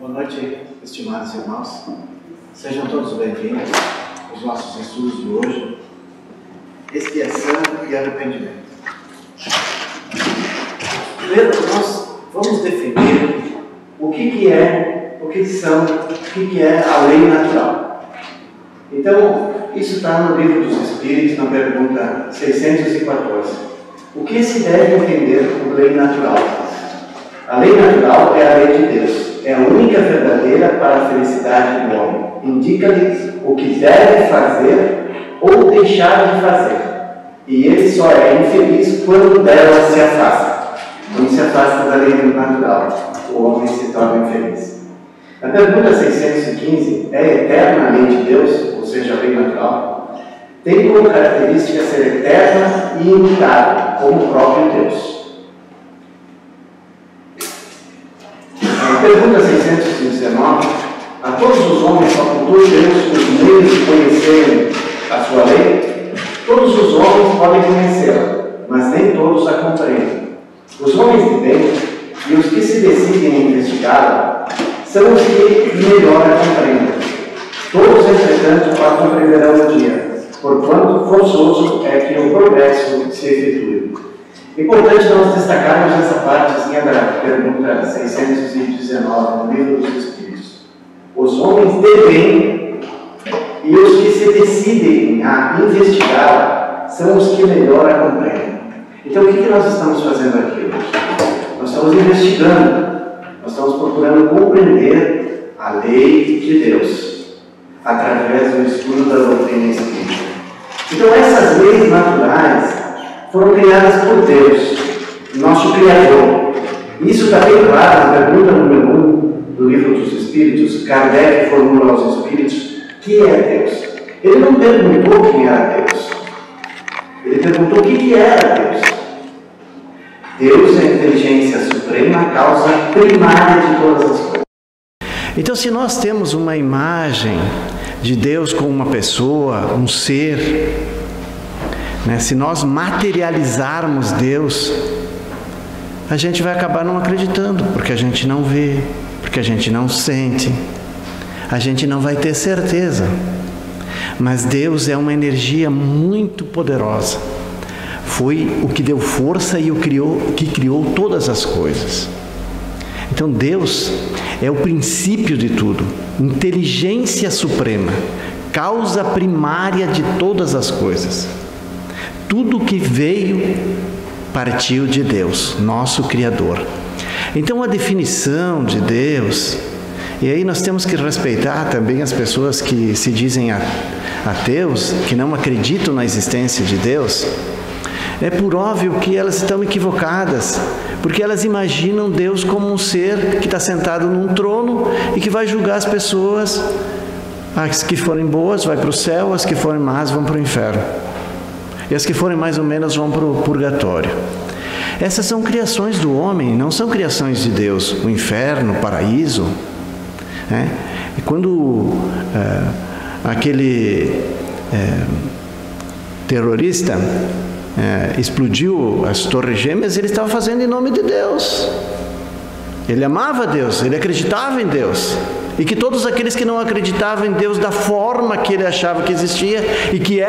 Boa noite, estimados irmãos. Sejam todos bem-vindos aos nossos estudos de hoje. Expiação e arrependimento. Primeiro, nós vamos definir o que é a lei natural. Então, isso está no Livro dos Espíritos, na pergunta 614. O que se deve entender por lei natural? A lei natural é a lei de Deus. É a única verdadeira para a felicidade do homem. Indica-lhe o que deve fazer ou deixar de fazer. E ele só é infeliz quando dela se afasta. Quando se afasta da lei natural, o homem se torna infeliz. A pergunta 615 é eterna a lei de Deus, ou seja, a lei natural, tem como característica ser eterna e imutável, como o próprio Deus. A pergunta 619, a todos os homens facultou Deus os meios de conhecerem a sua lei? Todos os homens podem conhecê-la, mas nem todos a compreendem. Os homens de bem e os que se decidem a investigá-la são os que melhor a compreendem. Todos, entretanto, a compreenderão um dia, porquanto forçoso é que o progresso se efetue. Importante nós destacarmos essa partezinha da pergunta 619 no Livro dos Espíritos. Os homens de bem e os que se decidem a investigar são os que melhor a compreendem. Então, o que nós estamos fazendo aqui hoje? Nós estamos investigando, nós estamos procurando compreender a lei de Deus através do estudo da doutrina espírita. Então, essas leis naturais foram criadas por Deus, nosso Criador. Isso está bem claro na pergunta número 1 do Livro dos Espíritos. Kardec formula aos Espíritos: que é Deus? Ele não perguntou quem era Deus. Ele perguntou o que era Deus. Deus é a inteligência suprema, a causa primária de todas as coisas. Então, se nós temos uma imagem de Deus como uma pessoa, um ser, se nós materializarmos Deus, a gente vai acabar não acreditando, porque a gente não vê, porque a gente não sente, a gente não vai ter certeza. Mas Deus é uma energia muito poderosa. Foi o que deu força e que criou todas as coisas. Então Deus é o princípio de tudo, inteligência suprema, causa primária de todas as coisas. Tudo que veio partiu de Deus, nosso Criador. Então a definição de Deus, e aí nós temos que respeitar também as pessoas que se dizem ateus, que não acreditam na existência de Deus. É por óbvio que elas estão equivocadas, porque elas imaginam Deus como um ser que está sentado num trono e que vai julgar as pessoas. As que forem boas vão para o céu, as que forem más vão para o inferno. E as que forem mais ou menos vão para o purgatório. Essas são criações do homem, não são criações de Deus. O inferno, o paraíso. E quando aquele terrorista explodiu as Torres Gêmeas, ele estava fazendo em nome de Deus. Ele amava Deus, ele acreditava em Deus. E que todos aqueles que não acreditavam em Deus da forma que ele achava que existia e que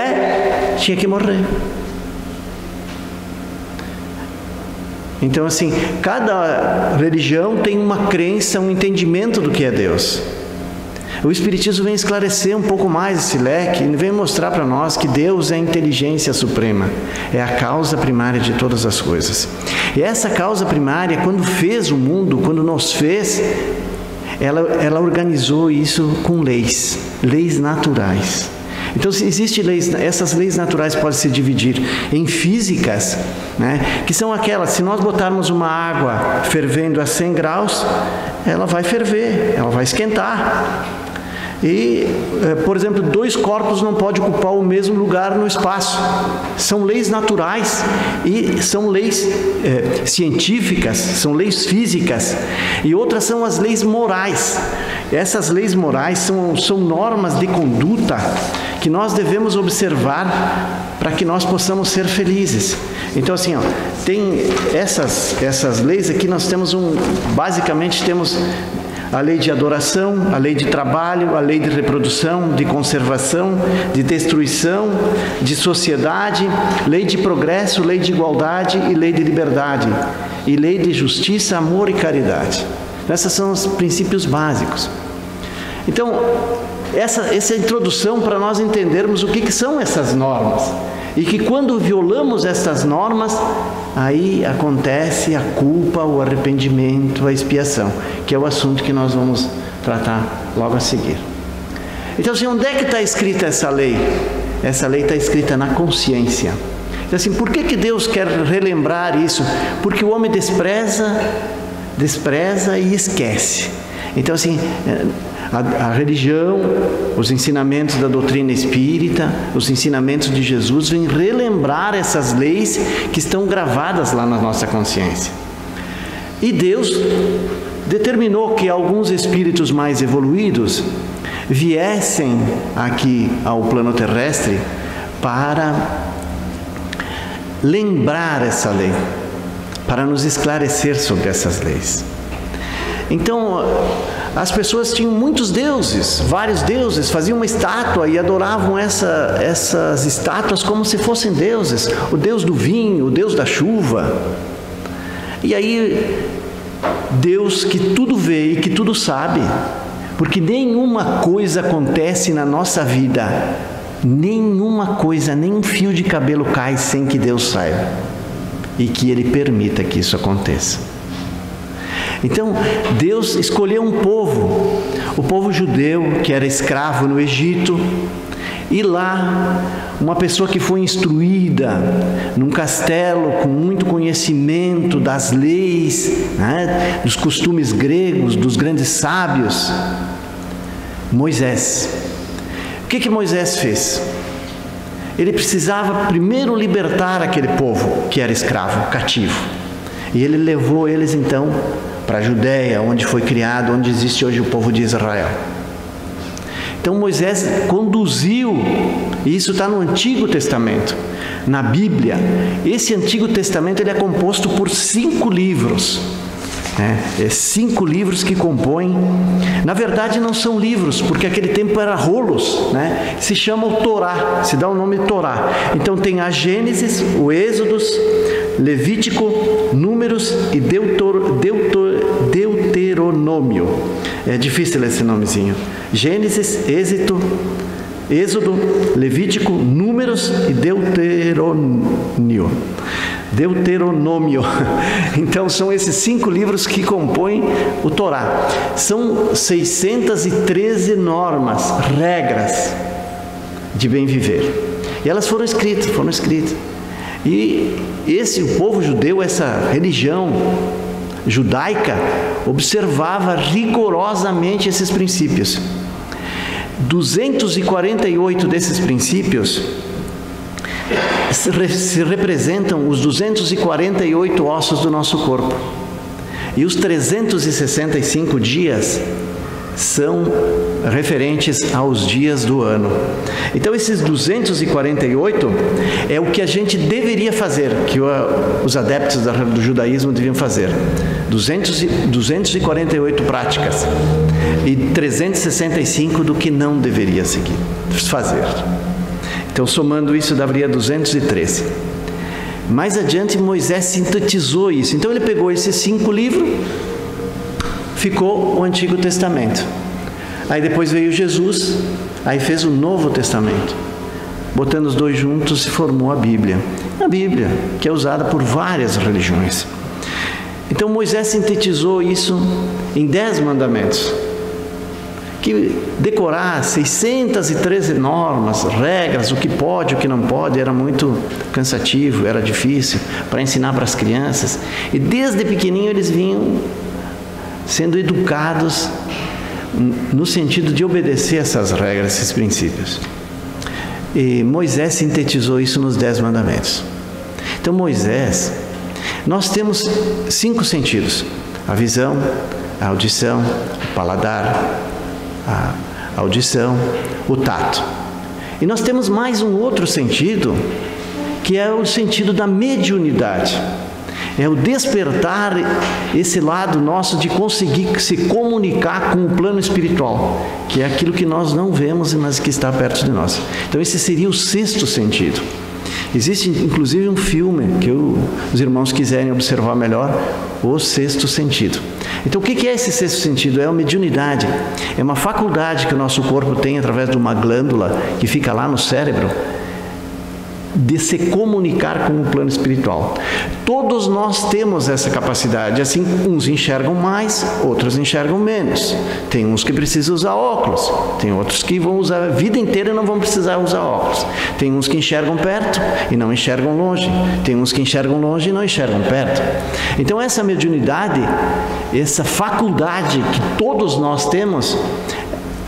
tinha que morrer. Então, assim, cada religião tem uma crença, um entendimento do que é Deus. O Espiritismo vem esclarecer um pouco mais esse leque e vem mostrar para nós que Deus é a inteligência suprema, é a causa primária de todas as coisas. E essa causa primária, quando fez o mundo, quando nos fez, ela organizou isso com leis naturais. Então, se existem leis, essas leis naturais podem se dividir em físicas, que são aquelas: se nós botarmos uma água fervendo a 100 graus, ela vai ferver, ela vai esquentar. E, por exemplo, 2 corpos não podem ocupar o mesmo lugar no espaço. São leis naturais e são leis científicas, são leis físicas. E outras são as leis morais. Essas leis morais são normas de conduta que nós devemos observar para que nós possamos ser felizes. Então, assim, tem essas leis aqui, nós temos basicamente temos a lei de adoração, a lei de trabalho, a lei de reprodução, de conservação, de destruição, de sociedade, lei de progresso, lei de igualdade e lei de liberdade, e lei de justiça, amor e caridade. Esses são os princípios básicos. Então, essa introdução para nós entendermos o que são essas normas. E que quando violamos essas normas, aí acontece a culpa, o arrependimento, a expiação, que é o assunto que nós vamos tratar logo a seguir. Então, assim, onde é que está escrita essa lei? Essa lei está escrita na consciência. Então, assim, por que Deus quer relembrar isso? Porque o homem despreza e esquece. Então, assim, a religião, os ensinamentos da doutrina espírita, os ensinamentos de Jesus vêm relembrar essas leis que estão gravadas lá na nossa consciência. E Deus determinou que alguns espíritos mais evoluídos viessem aqui ao plano terrestre para lembrar essa lei, para nos esclarecer sobre essas leis. Então, as pessoas tinham muitos deuses, vários deuses, faziam uma estátua e adoravam essas estátuas como se fossem deuses. O deus do vinho, o deus da chuva. E aí, Deus que tudo vê e que tudo sabe, porque nenhuma coisa acontece na nossa vida, nenhuma coisa, nem um fio de cabelo cai sem que Deus saiba e que Ele permita que isso aconteça. Então, Deus escolheu um povo, o povo judeu, que era escravo no Egito, e lá, uma pessoa que foi instruída num castelo com muito conhecimento das leis, né, dos costumes gregos, dos grandes sábios, Moisés. O que Moisés fez? Ele precisava primeiro libertar aquele povo que era escravo, cativo. E ele levou eles então para a Judéia, onde foi criado, onde existe hoje o povo de Israel. Então Moisés conduziu, e isso está no Antigo Testamento, na Bíblia. Esse Antigo Testamento ele é composto por 5 livros. 5 livros que compõem, na verdade não são livros, porque aquele tempo era rolos, né? Se chama o Torá, se dá o nome Torá. Então tem a Gênesis, o Êxodos, Levítico, Números e Deuteronômio. É difícil ler esse nomezinho. Gênesis, Êxodo, Levítico, Números e Deuteronômio. Então são esses 5 livros que compõem o Torá. São 613 normas, regras de bem viver. E elas foram escritas. E o povo judeu, essa religião judaica, observava rigorosamente esses princípios. 248 desses princípios se representam os 248 ossos do nosso corpo. E os 365 dias são referentes aos dias do ano. Então esses 248 é o que a gente deveria fazer, que os adeptos do judaísmo deviam fazer. 248 práticas e 365 do que não deveria fazer. Então, somando isso, daria 213. Mais adiante, Moisés sintetizou isso. Então, ele pegou esses 5 livros, ficou o Antigo Testamento. Aí depois veio Jesus, aí fez o Novo Testamento. Botando os dois juntos, se formou a Bíblia. A Bíblia, que é usada por várias religiões. Então, Moisés sintetizou isso em 10 mandamentos. Que decorar 613 normas, regras, o que pode, o que não pode, era muito cansativo, era difícil para ensinar para as crianças. E desde pequenininho eles vinham sendo educados no sentido de obedecer essas regras, esses princípios. E Moisés sintetizou isso nos 10 mandamentos. Então Moisés, nós temos 5 sentidos: a visão, a audição, o paladar, a audição, o tato. E nós temos mais um outro sentido, que é o sentido da mediunidade. É o despertar esse lado nosso de conseguir se comunicar com o plano espiritual, que é aquilo que nós não vemos, mas que está perto de nós. Então esse seria o sexto sentido. Existe inclusive um filme que os irmãos quiserem observar melhor, O Sexto Sentido. Então o que é esse sexto sentido? É uma mediunidade, é uma faculdade que o nosso corpo tem através de uma glândula que fica lá no cérebro, de se comunicar com o plano espiritual. Todos nós temos essa capacidade, assim, uns enxergam mais, outros enxergam menos. Tem uns que precisam usar óculos, tem outros que vão usar a vida inteira e não vão precisar usar óculos. Tem uns que enxergam perto e não enxergam longe, tem uns que enxergam longe e não enxergam perto. Então essa mediunidade, essa faculdade que todos nós temos,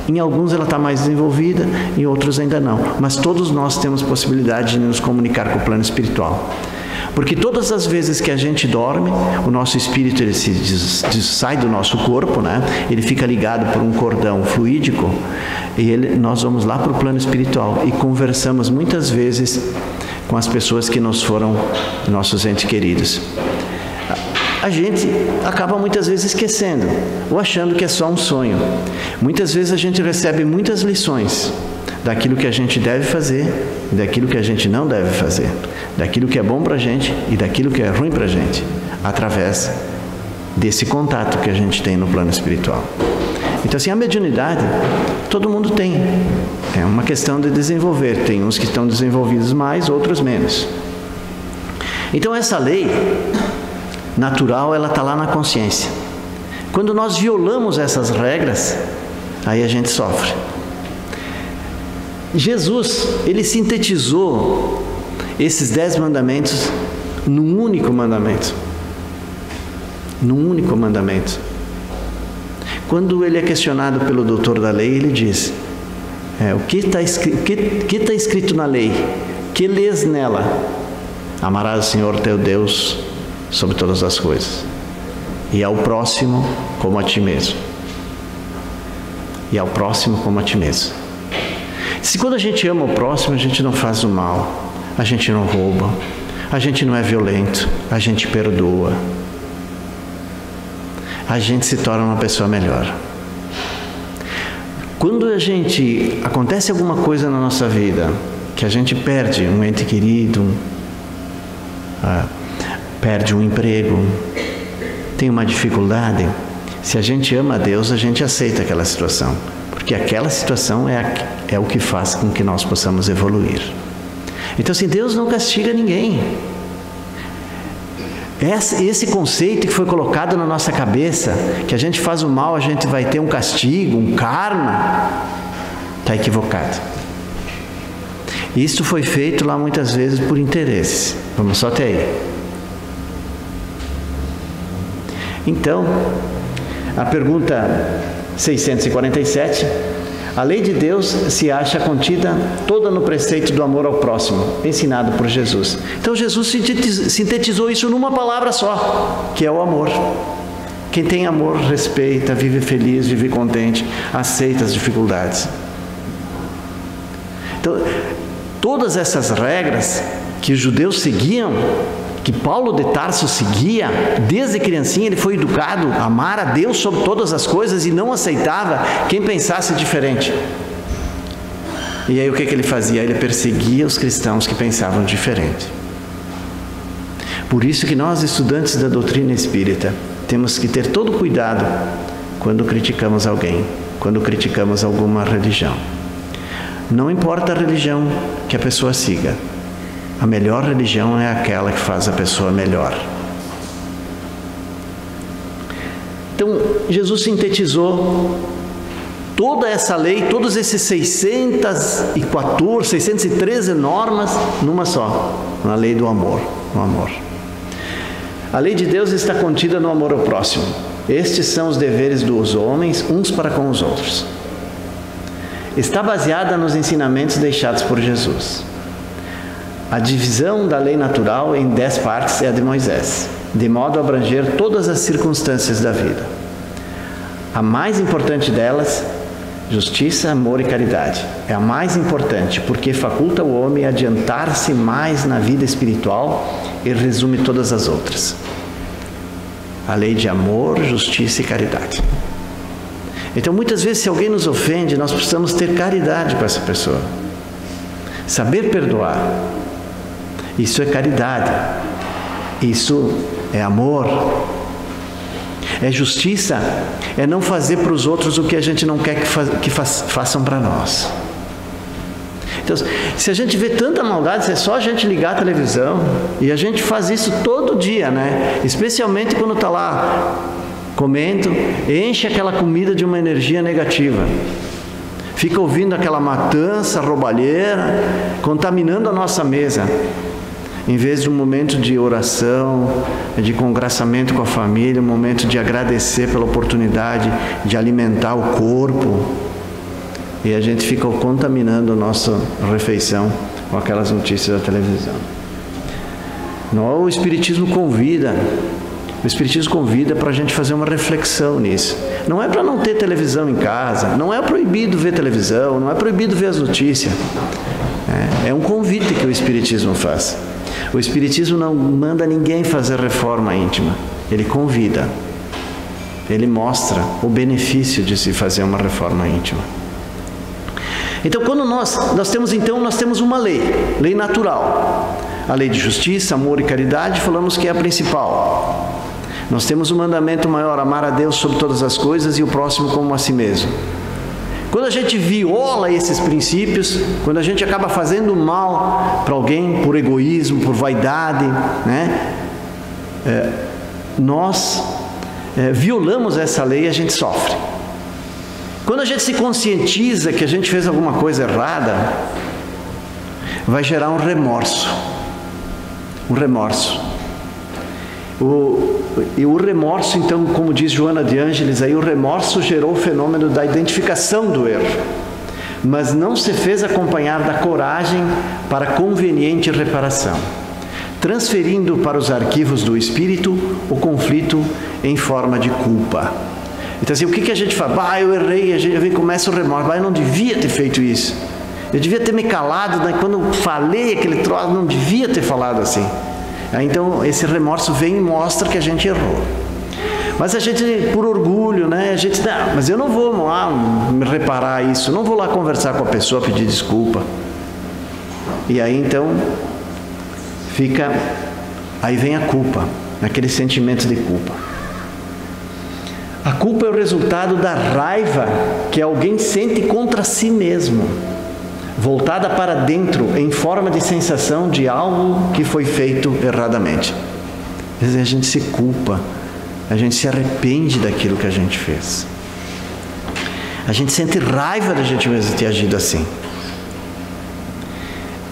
em alguns ela está mais desenvolvida, em outros ainda não. Mas todos nós temos possibilidade de nos comunicar com o plano espiritual. Porque todas as vezes que a gente dorme, o nosso espírito ele sai do nosso corpo, né? Ele fica ligado por um cordão fluídico e nós vamos lá para o plano espiritual e conversamos muitas vezes com as pessoas que nos foram nossos entes queridos. A gente acaba muitas vezes esquecendo ou achando que é só um sonho. Muitas vezes a gente recebe muitas lições daquilo que a gente deve fazer e daquilo que a gente não deve fazer, daquilo que é bom para a gente e daquilo que é ruim para a gente, através desse contato que a gente tem no plano espiritual. Então assim, a mediunidade todo mundo tem, é uma questão de desenvolver. Tem uns que estão desenvolvidos mais, outros menos. Então essa lei natural, ela está lá na consciência. Quando nós violamos essas regras, aí a gente sofre. Jesus, ele sintetizou esses 10 mandamentos num único mandamento. Num único mandamento. Quando ele é questionado pelo doutor da lei, ele diz, o que está escrito na lei? Que lês nela? Amarás o Senhor teu Deus sobre todas as coisas, e ao próximo como a ti mesmo. E ao próximo como a ti mesmo. Se quando a gente ama o próximo, a gente não faz o mal, a gente não rouba, a gente não é violento, a gente perdoa, a gente se torna uma pessoa melhor. Quando acontece alguma coisa na nossa vida, que a gente perde um ente querido, perde um emprego, tem uma dificuldade, se a gente ama a Deus, a gente aceita aquela situação, porque aquela situação é o que faz com que nós possamos evoluir. Então assim, Deus não castiga ninguém. Esse conceito que foi colocado na nossa cabeça, que a gente faz o mal, a gente vai ter um castigo, um karma, está equivocado. Isso foi feito lá muitas vezes por interesses. Vamos só até aí. Então, a pergunta 647, a lei de Deus se acha contida toda no preceito do amor ao próximo, ensinado por Jesus. Então Jesus sintetizou isso numa palavra só, que é o amor. Quem tem amor respeita, vive feliz, vive contente, aceita as dificuldades. Então, todas essas regras que os judeus seguiam, que Paulo de Tarso seguia, desde criancinha ele foi educado a amar a Deus sobre todas as coisas e não aceitava quem pensasse diferente. E aí o que ele fazia? Ele perseguia os cristãos que pensavam diferente. Por isso que nós, estudantes da doutrina espírita, temos que ter todo cuidado quando criticamos alguém, quando criticamos alguma religião. Não importa a religião que a pessoa siga, a melhor religião é aquela que faz a pessoa melhor. Então, Jesus sintetizou toda essa lei, todos esses 613 normas numa só, na lei do amor, no amor. A lei de Deus está contida no amor ao próximo. Estes são os deveres dos homens, uns para com os outros. Está baseada nos ensinamentos deixados por Jesus. A divisão da lei natural em 10 partes é a de Moisés, de modo a abranger todas as circunstâncias da vida. A mais importante delas, justiça, amor e caridade, é a mais importante porque faculta o homem a adiantar-se mais na vida espiritual e resume todas as outras. A lei de amor, justiça e caridade. Então, muitas vezes, se alguém nos ofende, nós precisamos ter caridade com essa pessoa. Saber perdoar. Isso é caridade. Isso é amor. É justiça. É não fazer para os outros o que a gente não quer que façam para nós. Então, se a gente vê tanta maldade, é só a gente ligar a televisão. E a gente faz isso todo dia, né? Especialmente quando está lá comendo, enche aquela comida de uma energia negativa. Fica ouvindo aquela matança, roubalheira, contaminando a nossa mesa. Em vez de um momento de oração, de congraçamento com a família, um momento de agradecer pela oportunidade de alimentar o corpo. E a gente fica contaminando a nossa refeição com aquelas notícias da televisão. Não, o Espiritismo convida. O Espiritismo convida para a gente fazer uma reflexão nisso. Não é para não ter televisão em casa, não é proibido ver televisão, não é proibido ver as notícias. É um convite que o Espiritismo faz. O Espiritismo não manda ninguém fazer reforma íntima. Ele convida. Ele mostra o benefício de se fazer uma reforma íntima. Então, quando nós temos uma lei natural. A lei de justiça, amor e caridade, falamos que é a principal. Nós temos um mandamento maior, amar a Deus sobre todas as coisas e o próximo como a si mesmo. Quando a gente viola esses princípios, quando a gente acaba fazendo mal para alguém por egoísmo, por vaidade, né? Nós violamos essa lei e a gente sofre. Quando a gente se conscientiza que a gente fez alguma coisa errada, vai gerar um remorso. Um remorso. E o remorso, então, como diz Joana de Ângeles, aí o remorso gerou o fenômeno da identificação do erro, mas não se fez acompanhar da coragem para conveniente reparação, transferindo para os arquivos do espírito o conflito em forma de culpa. Então, assim, o que a gente fala? Eu errei, a gente começa o remorso. Eu não devia ter feito isso. Eu devia ter me calado, né? Quando eu falei aquele troço, não devia ter falado assim. Então, esse remorso vem e mostra que a gente errou. Mas a gente, por orgulho, né? A gente, não, mas eu não vou lá me reparar isso, não vou lá conversar com a pessoa, pedir desculpa. E aí, então, aí vem a culpa, aquele sentimento de culpa. A culpa é o resultado da raiva que alguém sente contra si mesmo, voltada para dentro, em forma de sensação de algo que foi feito erradamente. Às vezes a gente se culpa, a gente se arrepende daquilo que a gente fez. A gente sente raiva da gente mesmo ter agido assim.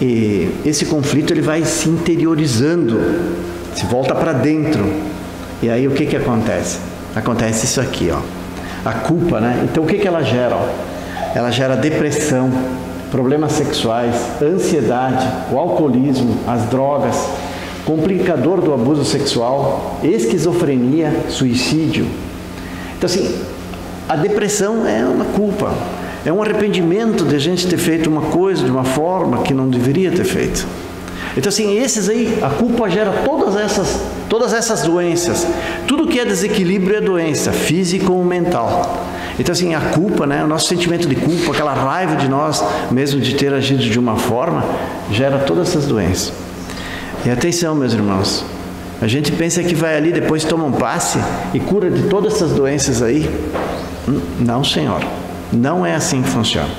E esse conflito ele vai se interiorizando, se volta para dentro. E aí o que acontece? Acontece isso aqui, ó. A culpa, né? Então o que ela gera? Ó? Ela gera depressão, problemas sexuais, ansiedade, o alcoolismo, as drogas, complicador do abuso sexual, esquizofrenia, suicídio. Então assim, a depressão é uma culpa, é um arrependimento de a gente ter feito uma coisa de uma forma que não deveria ter feito. Então assim, esses aí, a culpa gera todas essas doenças. Tudo que é desequilíbrio é doença, física ou mental. Então assim, a culpa, né, o nosso sentimento de culpa, aquela raiva de nós mesmo de ter agido de uma forma, gera todas essas doenças. E atenção, meus irmãos, a gente pensa que vai ali, depois toma um passe e cura de todas essas doenças aí. Não, Senhor, não é assim que funciona.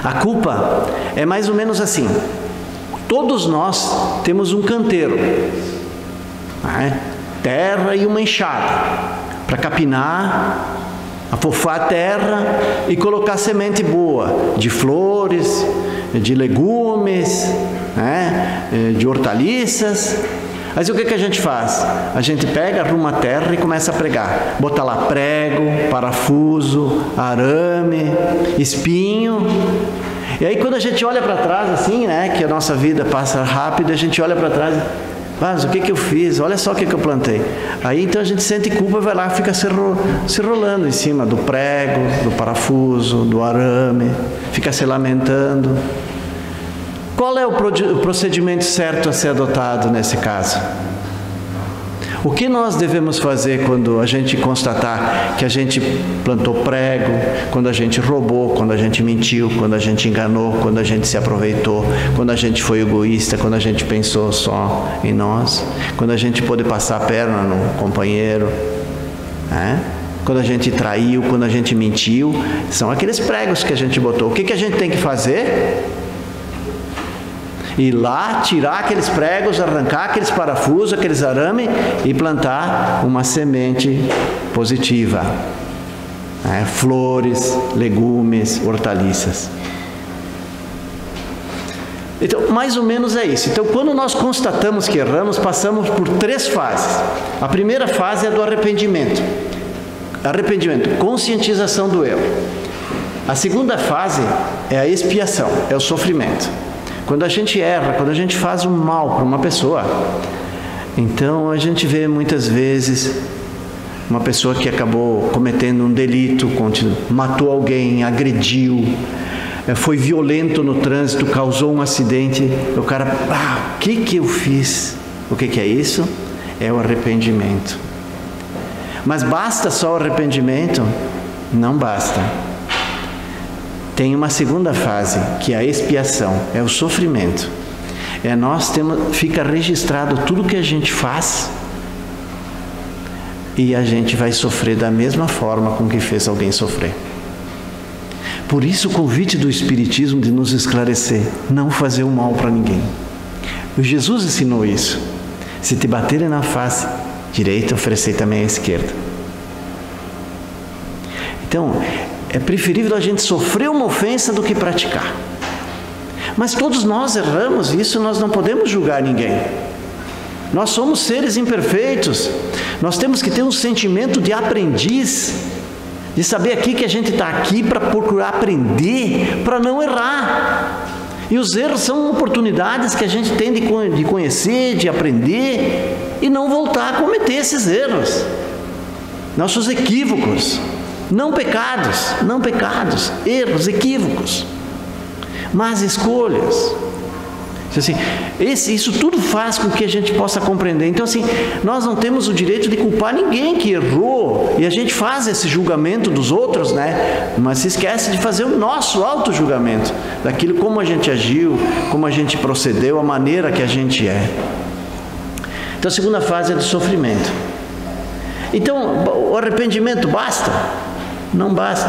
A culpa é mais ou menos assim. Todos nós temos um canteiro, né? Terra e uma enxada para capinar, afofar a terra e colocar semente boa de flores, de legumes, né? De hortaliças. Mas o que a gente faz? A gente pega, arruma a terra e começa a pregar. Bota lá prego, parafuso, arame, espinho. E aí quando a gente olha para trás assim, né, que a nossa vida passa rápido, a gente olha para trás, mas o que eu fiz? Olha só o que eu plantei. Aí então a gente sente culpa e vai lá e fica se rolando em cima do prego, do parafuso, do arame, fica se lamentando. Qual é o procedimento certo a ser adotado nesse caso? O que nós devemos fazer quando a gente constatar que a gente plantou prego, quando a gente roubou, quando a gente mentiu, quando a gente enganou, quando a gente se aproveitou, quando a gente foi egoísta, quando a gente pensou só em nós, quando a gente pôde passar a perna no companheiro, quando a gente traiu, quando a gente mentiu, são aqueles pregos que a gente botou. O que a gente tem que fazer? Ir lá, tirar aqueles pregos, arrancar aqueles parafusos, aqueles arames e plantar uma semente positiva. Flores, legumes, hortaliças. Então, mais ou menos é isso. Então, quando nós constatamos que erramos, passamos por 3 fases. A primeira fase é do arrependimento. Arrependimento, conscientização do erro. A segunda fase é a expiação, é o sofrimento. Quando a gente erra, quando a gente faz um mal para uma pessoa, então a gente vê muitas vezes uma pessoa que acabou cometendo um delito, matou alguém, agrediu, foi violento no trânsito, causou um acidente, o cara, o que eu fiz? O que é isso? É o arrependimento. Mas basta só o arrependimento? Não basta. Tem uma segunda fase, que é a expiação, é o sofrimento. Fica registrado tudo que a gente faz e a gente vai sofrer da mesma forma com que fez alguém sofrer. Por isso o convite do Espiritismo de nos esclarecer, não fazer o mal para ninguém. O Jesus ensinou isso. Se te baterem na face direita, oferecei também a esquerda. Então, é preferível a gente sofrer uma ofensa do que praticar. Mas todos nós erramos, e isso nós não podemos julgar ninguém. Nós somos seres imperfeitos. Nós temos que ter um sentimento de aprendiz, de saber aqui que a gente está aqui para procurar aprender, para não errar. E os erros são oportunidades que a gente tem de conhecer, de aprender e não voltar a cometer esses erros. Nossos equívocos. Não pecados, erros, equívocos, más escolhas. Assim, isso tudo faz com que a gente possa compreender. Então, assim, nós não temos o direito de culpar ninguém que errou, e a gente faz esse julgamento dos outros, mas se esquece de fazer o nosso auto-julgamento, daquilo como a gente agiu, como a gente procedeu, a maneira que a gente é. Então, a segunda fase é do sofrimento. Então, o arrependimento basta? Não basta.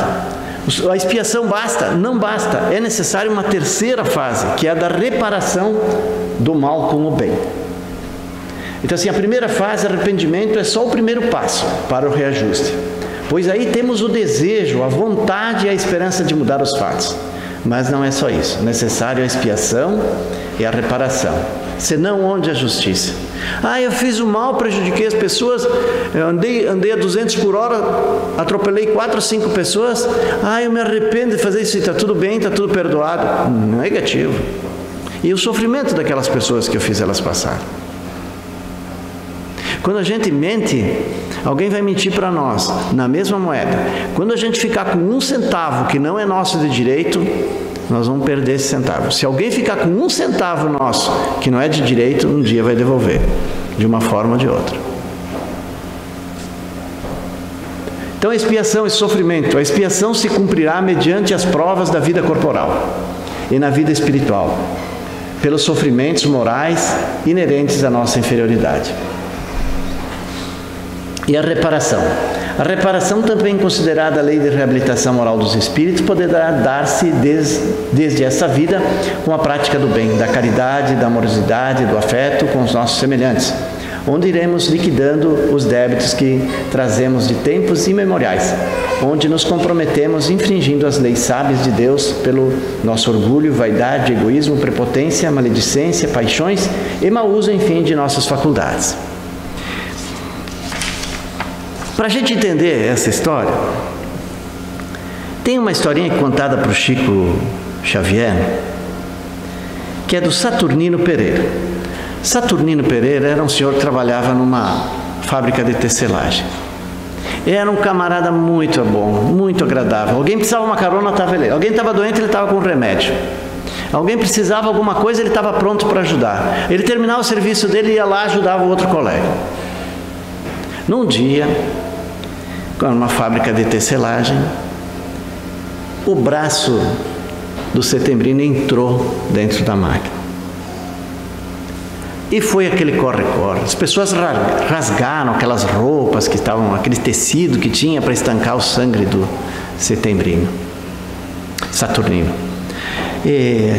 A expiação basta? Não basta. É necessário uma terceira fase, que é a da reparação do mal com o bem. Então, assim, a primeira fase, arrependimento, é só o primeiro passo para o reajuste. Pois aí temos o desejo, a vontade e a esperança de mudar os fatos. Mas não é só isso. É necessário a expiação e a reparação. Senão, onde a justiça? Eu fiz o mal, prejudiquei as pessoas, eu andei a 200 por hora, atropelei 4 ou 5 pessoas, eu me arrependo de fazer isso, está tudo bem, está tudo perdoado. Negativo. E o sofrimento daquelas pessoas que eu fiz elas passar. Quando a gente mente, alguém vai mentir para nós, na mesma moeda. Quando a gente ficar com 1 centavo que não é nosso de direito, nós vamos perder esse centavo. Se alguém ficar com 1 centavo nosso, que não é de direito, um dia vai devolver, de uma forma ou de outra. Então, a expiação e sofrimento. A expiação se cumprirá mediante as provas da vida corporal e na vida espiritual, pelos sofrimentos morais inerentes à nossa inferioridade. E a reparação. A reparação, também considerada a lei de reabilitação moral dos espíritos, poderá dar-se desde essa vida com a prática do bem, da caridade, da amorosidade, do afeto com os nossos semelhantes, onde iremos liquidando os débitos que trazemos de tempos imemoriais, onde nos comprometemos infringindo as leis sábias de Deus pelo nosso orgulho, vaidade, egoísmo, prepotência, maledicência, paixões e mau uso, enfim, de nossas faculdades. Para a gente entender essa história, tem uma historinha contada para o Chico Xavier, que é do Saturnino Pereira. Saturnino Pereira era um senhor que trabalhava numa fábrica de tecelagem. Era um camarada muito bom, muito agradável. Alguém precisava de uma carona, estava ele. Alguém estava doente, ele estava com remédio. Alguém precisava de alguma coisa, ele estava pronto para ajudar. Ele terminava o serviço dele, ia lá, ajudava o outro colega. Num dia, numa fábrica de tecelagem, o braço do Setembrino entrou dentro da máquina. E foi aquele corre-corre. As pessoas rasgaram aquelas roupas que estavam, aquele tecido que tinha para estancar o sangue do Saturnino. E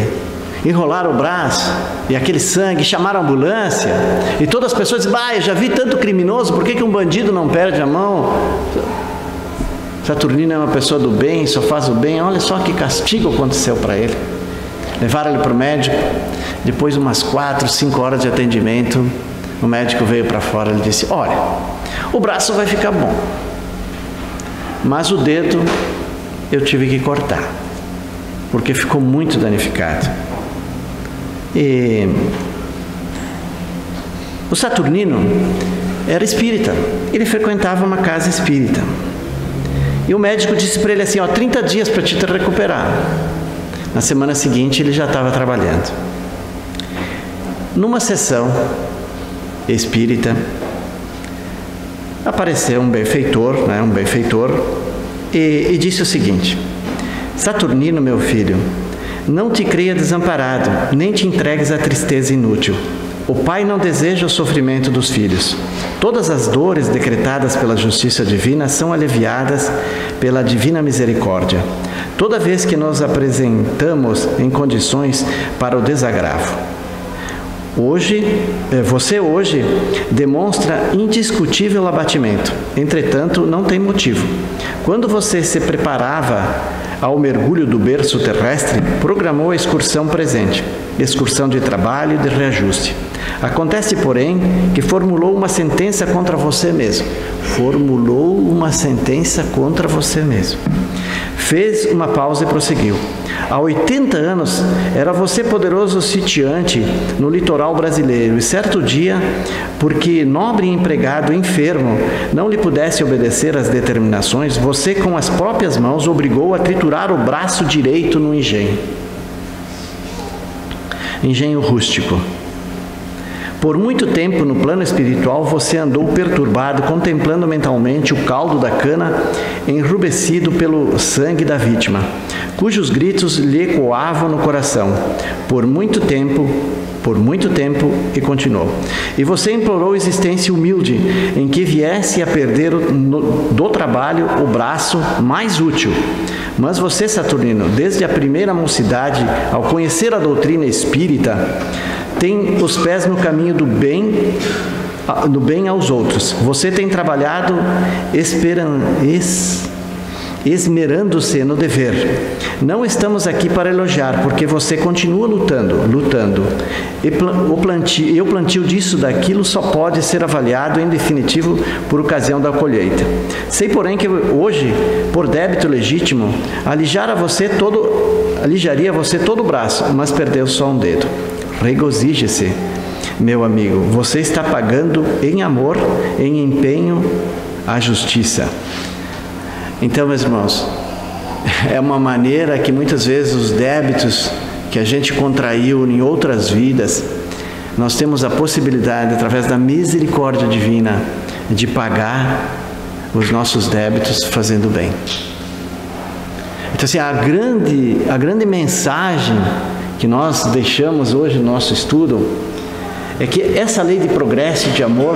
enrolaram o braço e aquele sangue, chamaram a ambulância e todas as pessoas dizem: eu já vi tanto criminoso, por que um bandido não perde a mão? Saturnino é uma pessoa do bem, só faz o bem. Olha só que castigo aconteceu para ele. Levaram ele para o médico. Depois de umas 4, 5 horas de atendimento, o médico veio para fora e disse: olha, o braço vai ficar bom, mas o dedo eu tive que cortar, porque ficou muito danificado. E o Saturnino era espírita, ele frequentava uma casa espírita. E o médico disse para ele assim: 30 dias para te recuperar. Na semana seguinte ele já estava trabalhando. Numa sessão espírita, apareceu um benfeitor, e disse o seguinte: Saturnino, meu filho, não te creia desamparado, nem te entregues à tristeza inútil. O pai não deseja o sofrimento dos filhos. Todas as dores decretadas pela justiça divina são aliviadas pela divina misericórdia, toda vez que nos apresentamos em condições para o desagravo. Você hoje demonstra indiscutível abatimento, entretanto não tem motivo. Quando você se preparava ao mergulho do berço terrestre, programou a excursão presente, excursão de trabalho e de reajuste. Acontece, porém, que formulou uma sentença contra você mesmo. Formulou uma sentença contra você mesmo. Fez uma pausa e prosseguiu. Há 80 anos, era você poderoso sitiante no litoral brasileiro, e certo dia, porque nobre empregado enfermo não lhe pudesse obedecer às determinações, você com as próprias mãos obrigou a triturar o braço direito no engenho. Engenho rústico. Por muito tempo, no plano espiritual, você andou perturbado, contemplando mentalmente o caldo da cana enrubescido pelo sangue da vítima, cujos gritos lhe ecoavam no coração. Por muito tempo, e continuou. E você implorou existência humilde, em que viesse a perder do trabalho o braço mais útil. Mas você, Saturnino, desde a primeira mocidade, ao conhecer a doutrina espírita, tem os pés no caminho do bem aos outros. Você tem trabalhado esmerando-se no dever. Não estamos aqui para elogiar, porque você continua lutando. E o plantio disso, daquilo, só pode ser avaliado em definitivo por ocasião da colheita. Sei, porém, que hoje, por débito legítimo, alijaria você todo o braço, mas perdeu só um dedo. Regozije-se, meu amigo, você está pagando em amor, em empenho, a justiça. Então, meus irmãos, é uma maneira que muitas vezes os débitos que a gente contraiu em outras vidas, nós temos a possibilidade, através da misericórdia divina, de pagar os nossos débitos fazendo bem. Então, assim, a grande mensagem que nós deixamos hoje no nosso estudo é que essa lei de progresso e de amor,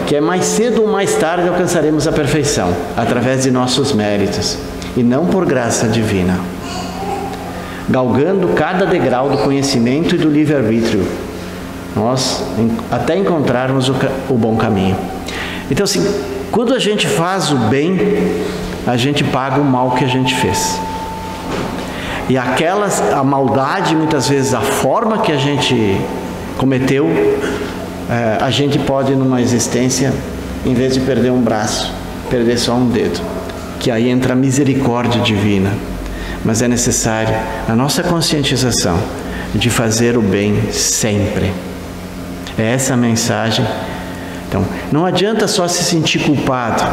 que é mais cedo ou mais tarde alcançaremos a perfeição, através de nossos méritos, e não por graça divina, galgando cada degrau do conhecimento e do livre-arbítrio, nós até encontrarmos o bom caminho. Então, assim, quando a gente faz o bem, a gente paga o mal que a gente fez. E a maldade, muitas vezes, a forma que a gente cometeu, a gente pode, numa existência, em vez de perder um braço, perder só um dedo, que aí entra a misericórdia divina. Mas é necessário a nossa conscientização de fazer o bem sempre. É essa a mensagem. Então, não adianta só se sentir culpado,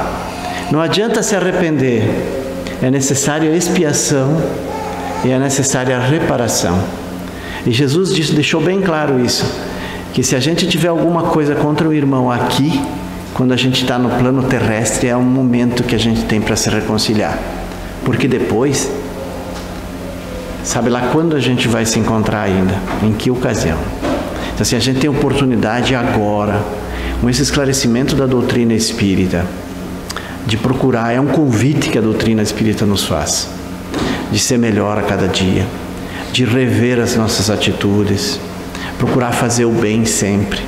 não adianta se arrepender, é necessário a expiação e é necessária a reparação. E Jesus deixou bem claro isso, que se a gente tiver alguma coisa contra o irmão aqui, quando a gente está no plano terrestre, é um momento que a gente tem para se reconciliar. Porque depois, sabe lá quando a gente vai se encontrar ainda? Em que ocasião? Então, assim, a gente tem oportunidade agora, com esse esclarecimento da doutrina espírita, de procurar, é um convite que a doutrina espírita nos faz, de ser melhor a cada dia, de rever as nossas atitudes, procurar fazer o bem sempre,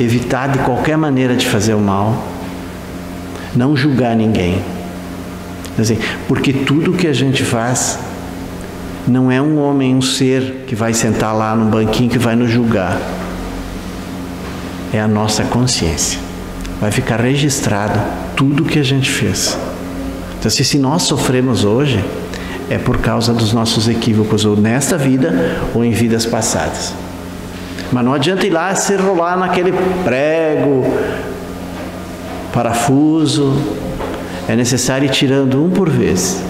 evitar de qualquer maneira de fazer o mal, não julgar ninguém. Assim, porque tudo que a gente faz não é um homem, um ser que vai sentar lá no banquinho que vai nos julgar. É a nossa consciência. Vai ficar registrado tudo que a gente fez. Então, se nós sofremos hoje, é por causa dos nossos equívocos, ou nesta vida, ou em vidas passadas. Mas não adianta ir lá se rolar naquele prego, parafuso. É necessário ir tirando um por vez.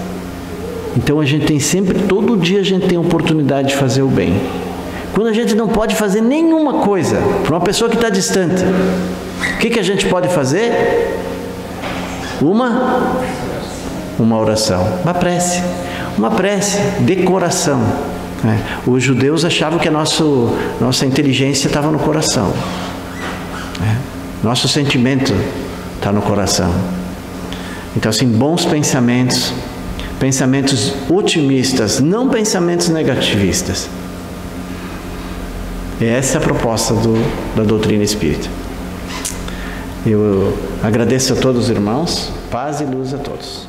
Então a gente tem sempre, todo dia a gente tem a oportunidade de fazer o bem. Quando a gente não pode fazer nenhuma coisa, para uma pessoa que está distante, o que a gente pode fazer? Uma oração, uma prece de coração. Os judeus achavam que a nossa inteligência estava no coração. Nosso sentimento está no coração. Então, assim, bons pensamentos, pensamentos otimistas, não pensamentos negativistas. Essa é a proposta da doutrina espírita. Eu agradeço a todos os irmãos, paz e luz a todos.